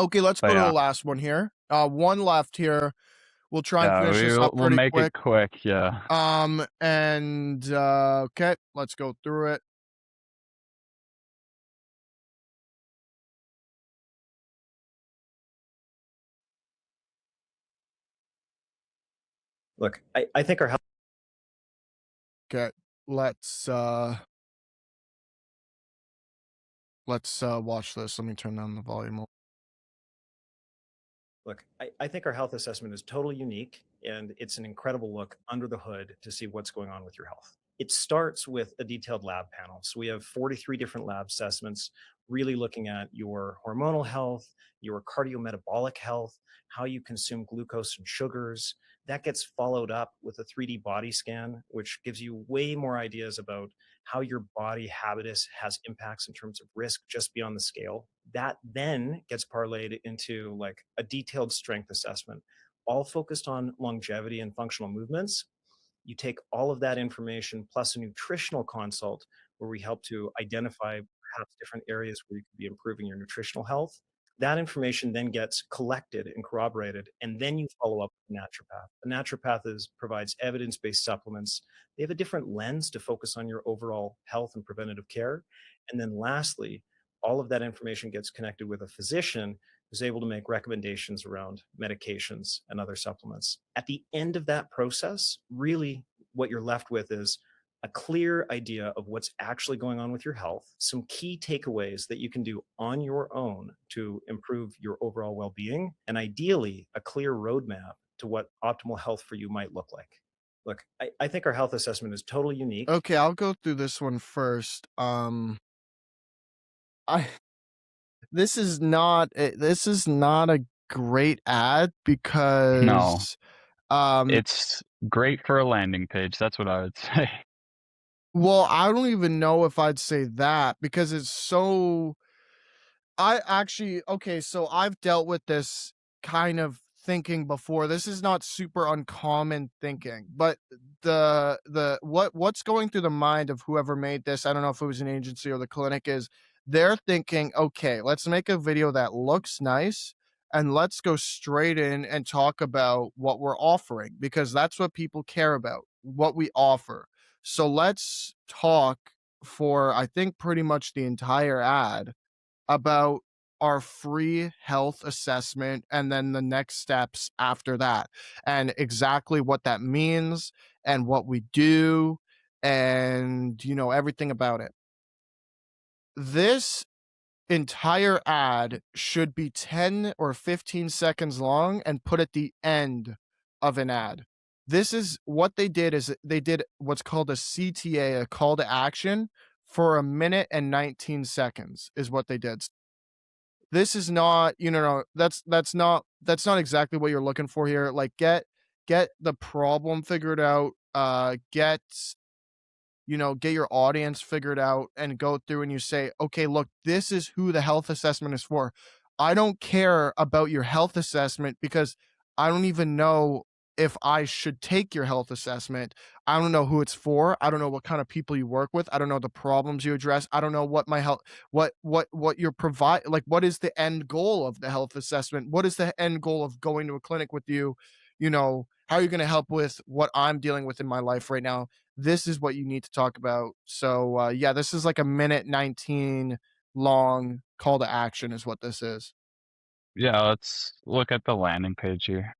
Okay, let's But go to the yeah, last one here. One left here. We'll try and yeah, finish this up we'll pretty make quick. it quick. Yeah. Okay, let's go through it. Look, I think our health. Okay, let's watch this. Let me turn down the volume. Look, I think our health assessment is totally unique, and it's an incredible look under the hood to see what's going on with your health. It starts with a detailed lab panel. So we have 43 different lab assessments, really looking at your hormonal health, your cardiometabolic health, how you consume glucose and sugars. That gets followed up with a 3D body scan, which gives you way more ideas about how your body habitus has impacts in terms of risk just beyond the scale. That then gets parlayed into like a detailed strength assessment, all focused on longevity and functional movements. You take all of that information plus a nutritional consult where we help to identify perhaps different areas where you could be improving your nutritional health. That information then gets collected and corroborated, and then you follow up with a naturopath. A naturopath provides evidence-based supplements. They have a different lens to focus on your overall health and preventative care. And then lastly, all of that information gets connected with a physician who's able to make recommendations around medications and other supplements. At the end of that process, really what you're left with is a clear idea of what's actually going on with your health, some key takeaways that you can do on your own to improve your overall well-being, and ideally a clear roadmap to what optimal health for you might look like. Look, I think our health assessment is totally unique. Okay, I'll go through this one first. I this is not a great ad No, because it's great for a landing page. That's what I would say. well, I don't even know if I'd say that because it's so okay, so I've dealt with this kind of thinking before. This is not super uncommon thinking, but what's going through the mind of whoever made this, I don't know if it was an agency or the clinic, is they're thinking, okay, let's make a video that looks nice and let's go straight in and talk about what we're offering because that's what people care about, what we offer. So let's talk for I think pretty much the entire ad about our free health assessment and then the next steps after that and exactly what that means and what we do and everything about it. This entire ad should be 10 or 15 seconds long and put at the end of an ad. This is what they did is they did what's called a CTA, a call to action, for a minute and 19 seconds is what they did. This is not, that's not exactly what you're looking for here. Like get the problem figured out, get your audience figured out and go through and you say, okay, look, this is who the health assessment is for. I don't care about your health assessment because I don't even know if I should take your health assessment. I don't know who it's for. I don't know what kind of people you work with. I don't know the problems you address. I don't know what my health, what you're provide, like, what is the end goal of the health assessment? What is the end goal of going to a clinic with you? How are you going to help with what I'm dealing with in my life right now? This is what you need to talk about. So yeah, this is like a minute 19 long call to action is what this is. Yeah, let's look at the landing page here.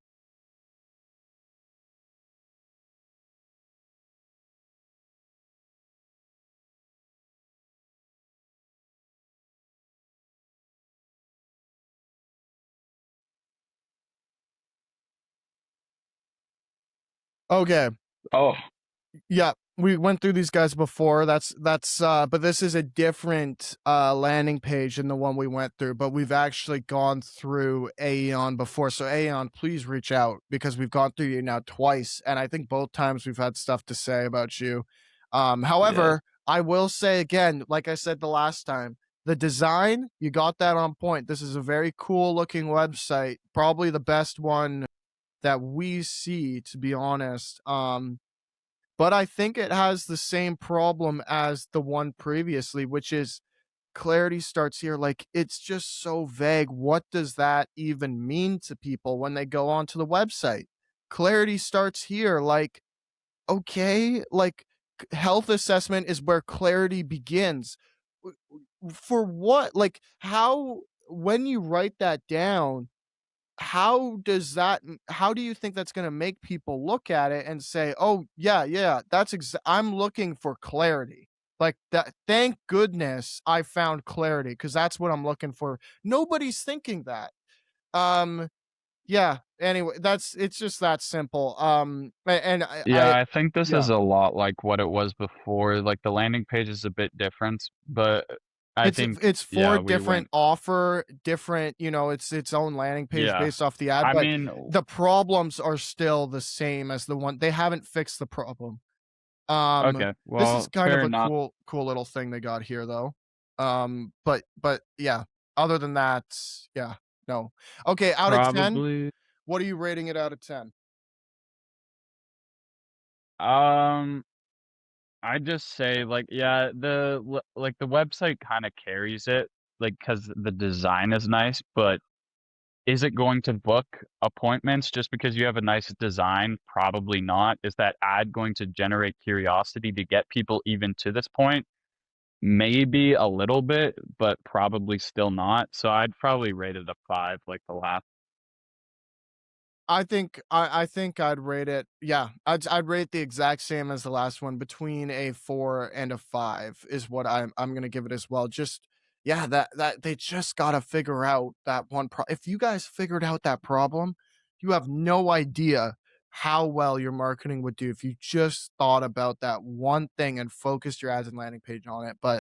Okay. Oh, Yeah, we went through these guys before. But this is a different landing page than the one we went through, but we've actually gone through Aeon before. So Aeon, please reach out because we've gone through you now twice and I think both times we've had stuff to say about you. However, I will say again, like I said the last time, the design, you got that on point. This is a very cool looking website, probably the best one that we see, to be honest. But I think it has the same problem as the one previously, which is clarity starts here. Like, it's just so vague. What does that even mean to people when they go onto the website? Clarity starts here. Like, okay, like, health assessment is where clarity begins. For what? Like, how, when you write that down, how do you think that's gonna make people look at it and say, "Oh, yeah, yeah, I'm looking for clarity." Like, that, thank goodness I found clarity, because that's what I'm looking for. Nobody's thinking that. Um, yeah, anyway, it's just that simple. And Yeah, I think this yeah. is a lot like what it was before. Like the landing page is a bit different, but I think It's for yeah, a we different went offer, different, it's its own landing page yeah. based off the ad, I but mean, the problems are still the same as the one. They haven't fixed the problem. Um, okay, this is well, kind of fair a enough. cool little thing they got here though. But yeah, other than that, yeah, no. Okay, out of 10, Probably what are you rating it out of 10? um I just say like yeah, like the website kind of carries it like cuz the design is nice, but is it going to book appointments just because you have a nice design? Probably not. Is that ad going to generate curiosity to get people even to this point? Maybe a little bit, but probably still not. So I'd probably rate it a 5 like the last. I think I'd rate it, yeah, I'd rate the exact same as the last one. Between a 4 and a 5 is what I'm gonna give it as well. Just, yeah, that they just gotta figure out that one if you guys figured out that problem, you have no idea how well your marketing would do if you just thought about that one thing and focused your ads and landing page on it. But